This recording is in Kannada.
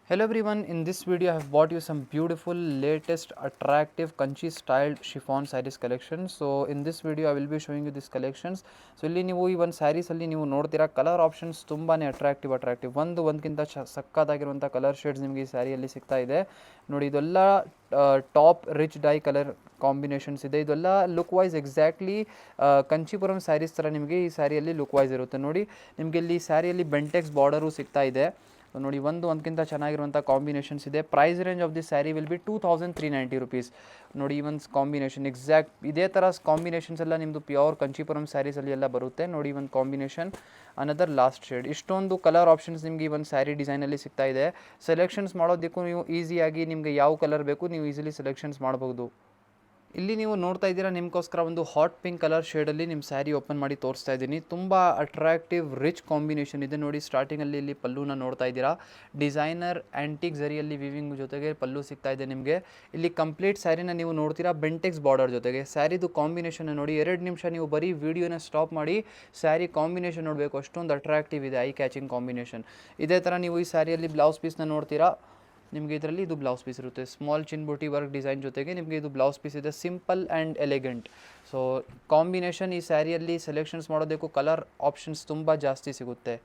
Hello everyone, in this video I have bought you some beautiful latest attractive Kanchi styled chiffon sarees collection. So in this video I will be showing you these collections. So ಇಲ್ಲಿ ನೀವು ಈ ಒಂದು ಸ್ಯಾರೀಸ್ ಅಲ್ಲಿ ನೀವು ನೋಡ್ತೀರಾ ಕಲರ್ ಆಪ್ಷನ್ಸ್ ತುಂಬಾನೇ ಅಟ್ರಾಕ್ಟಿವ್ ಒಂದಕ್ಕಿಂತ ಸಕ್ಕತ್ತಾಗಿರುವಂಥ ಕಲರ್ ಶೇಡ್ಸ್ ನಿಮಗೆ ಈ ಸ್ಯಾರಿಯಲ್ಲಿ ಸಿಗ್ತಾ ಇದೆ. ನೋಡಿ ಇದೆಲ್ಲ top rich dye colour combinations ಇದೆ. ಇದೆಲ್ಲ look wise exactly Kanchipuram sarees ಥರ ನಿಮಗೆ ಈ ಸ್ಯಾರಿಯಲ್ಲಿ ಲುಕ್ ವೈಸ್ ಇರುತ್ತೆ. ನೋಡಿ ನಿಮಗೆ ಇಲ್ಲಿ ಸ್ಯಾರಿಯಲ್ಲಿ ಬೆಂಟೆಕ್ಸ್ ಬಾರ್ಡರು ಸಿಗ್ತಾ ಇದೆ. ನೋಡಿ ಒಂದಕ್ಕಿಂತ ಚೆನ್ನಾಗಿರುವಂಥ ಕಾಂಬಿನೇಷನ್ಸ್ ಇದೆ. Price range of this saree will be 2390 rupees. ನೋಡಿ ಈ ಒಂದು ಕಾಂಬಿನೇಷನ್ ಎಕ್ಸಾಕ್ಟ್ ಇದೇ ಥರ ಕಾಂಬಿನೇಷನ್ಸ್ ಎಲ್ಲ ನಿಮ್ಮದು ಪ್ಯೂರ್ ಕಂಚಿಪುರಂ ಸ್ಯಾರೀಸಲ್ಲಿ ಎಲ್ಲ ಬರುತ್ತೆ. ನೋಡಿ ಒಂದು ಕಾಂಬಿನೇಷನ್ ಅನದರ್ ಲಾಸ್ಟ್ ಶೇಡ್. ಇಷ್ಟೊಂದು ಕಲರ್ ಆಪ್ಷನ್ಸ್ ನಿಮಗೆ ಈ ಒಂದು ಸ್ಯಾರಿ ಡಿಸೈನಲ್ಲಿ ಸಿಗ್ತಾ ಇದೆ. ಸೆಲೆಕ್ಷನ್ಸ್ ಮಾಡೋದಕ್ಕೂ ನೀವು ಈಸಿಯಾಗಿ ನಿಮಗೆ ಯಾವ ಕಲರ್ ಬೇಕು ನೀವು ಈಸಿಲಿ ಸೆಲೆಕ್ಷನ್ಸ್ ಮಾಡ್ಬೋದು. ಇಲ್ಲಿ ನೀವು ನೋಡ್ತಾ ಇದ್ದೀರಾ ನಿಮಗೋಸ್ಕರ ಒಂದು ಹಾಟ್ ಪಿಂಕ್ ಕಲರ್ ಶೇಡಲ್ಲಿ ನಿಮ್ಮ ಸ್ಯಾರಿ ಓಪನ್ ಮಾಡಿ ತೋರಿಸ್ತಾ ಇದ್ದೀನಿ. ತುಂಬ ಅಟ್ರಾಕ್ಟಿವ್ ರಿಚ್ ಕಾಂಬಿನೇಷನ್ ಇದೆ. ನೋಡಿ ಸ್ಟಾರ್ಟಿಂಗಲ್ಲಿ ಇಲ್ಲಿ ಪಲ್ಲುನ ನೋಡ್ತಾ ಇದ್ದೀರಾ. ಡಿಸೈನರ್ ಆ್ಯಂಟಿಕ್ ಝರಿಯಲ್ಲಿ ವಿವಿಂಗ್ ಜೊತೆಗೆ ಪಲ್ಲು ಸಿಗ್ತಾ ಇದೆ ನಿಮಗೆ. ಇಲ್ಲಿ ಕಂಪ್ಲೀಟ್ ಸ್ಯಾರಿನ ನೀವು ನೋಡ್ತೀರಾ ಬೆಂಟೆಕ್ಸ್ ಬಾರ್ಡರ್ ಜೊತೆಗೆ. ಸ್ಯಾರಿದು ಕಾಂಬಿನೇಷನ್ ನೋಡಿ 2 ನಿಮಿಷ ನೀವು ಬರೀ ವಿಡಿಯೋನ ಸ್ಟಾಪ್ ಮಾಡಿ ಸ್ಯಾರಿ ಕಾಂಬಿನೇಷನ್ ನೋಡಬೇಕು, ಅಷ್ಟೊಂದು ಅಟ್ರಾಕ್ಟಿವ್ ಇದೆ, ಐ ಕ್ಯಾಚಿಂಗ್ ಕಾಂಬಿನೇಷನ್. ಇದೇ ಥರ ನೀವು ಈ ಸ್ಯಾರಿಯಲ್ಲಿ ಬ್ಲೌಸ್ ಪೀಸ್ನ ನೋಡ್ತೀರಾ. ನಿಮಗೆ ಇದರಲ್ಲಿ ಇದು ಬ್ಲೌಸ್ ಪೀಸ್ ಇರುತ್ತೆ. ಸ್ಮಾಲ್ ಚಿನ್ ಬೂಟಿ ವರ್ಕ್ ಡಿಸೈನ್ ಜೊತೆಗೆ ನಿಮಗೆ ಇದು ಬ್ಲೌಸ್ ಪೀಸ್ ಇದೆ. Simple and elegant. So combination ಈ ಸ್ಯಾರಿಯಲ್ಲಿ ಸೆಲೆಕ್ಷನ್ಸ್ ಮಾಡೋದಕ್ಕೂ ಕಲರ್ ಆಪ್ಷನ್ಸ್ ತುಂಬ ಜಾಸ್ತಿ ಸಿಗುತ್ತೆ.